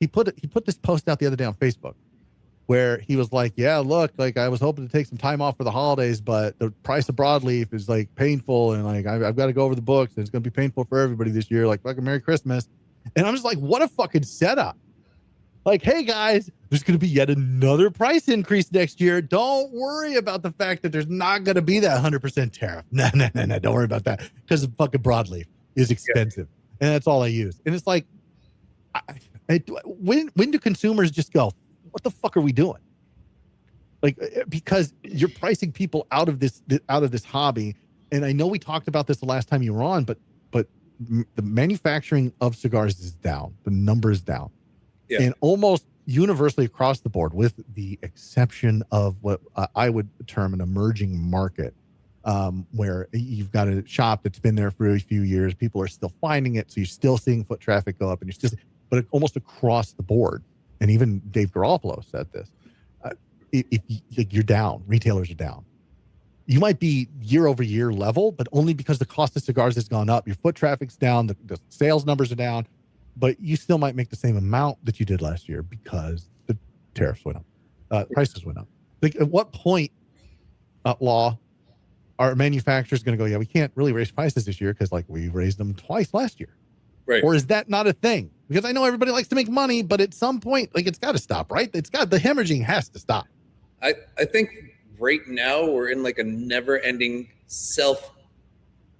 he put this post out the other day on Facebook where he was like, yeah, look, like I was hoping to take some time off for the holidays, but the price of broadleaf is like painful. And like, I've got to go over the books and it's going to be painful for everybody this year. Like fucking Merry Christmas. And I'm just like, what a fucking setup. Like, hey guys, there's going to be yet another price increase next year. Don't worry about the fact that there's not going to be that 100% tariff. No. Don't worry about that because the fucking broadleaf is expensive. Yeah. And that's all I use. And it's like, when do consumers just go, what the fuck are we doing? Like, because you're pricing people out of this hobby. And I know we talked about this the last time you were on, but the manufacturing of cigars is down. The number is down. Yeah. And almost universally across the board, with the exception of what I would term an emerging market, where you've got a shop that's been there for a few years. People are still finding it. So you're still seeing foot traffic go up, and but almost across the board. And even Dave Garofalo said this, if you're down, retailers are down. You might be year over year level, but only because the cost of cigars has gone up. Your foot traffic's down, the sales numbers are down, but you still might make the same amount that you did last year because the tariffs went up, prices went up. Like, at what point, Law, are manufacturers going to go, yeah, we can't really raise prices this year because like we raised them twice last year? Right. Or is that not a thing? Because I know everybody likes to make money, but at some point, like, it's got to stop, right? The hemorrhaging has to stop. I think right now we're in like a never-ending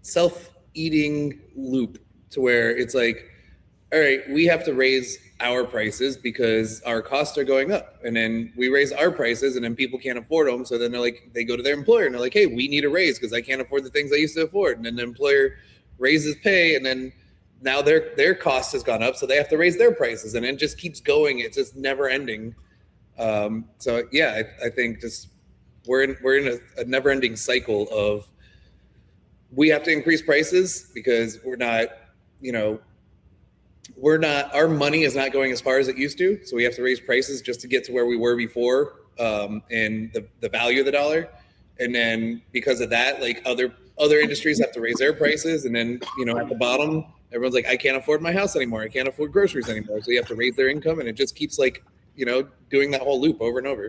self-eating loop to where it's like, all right, we have to raise our prices because our costs are going up, and then we raise our prices, and then people can't afford them. So then they go to their employer and they're like, hey, we need a raise because I can't afford the things I used to afford. And then the employer raises pay, and then now their cost has gone up, so they have to raise their prices, and it just keeps going. It's just never ending. So yeah, I think just we're in a never ending cycle of we have to increase prices because we're not, our money is not going as far as it used to. So we have to raise prices just to get to where we were before, and the value of the dollar. And then because of that, like other industries have to raise their prices. And then, at the bottom, everyone's like, I can't afford my house anymore. I can't afford groceries anymore. So you have to raise their income. And it just keeps doing that whole loop over and over.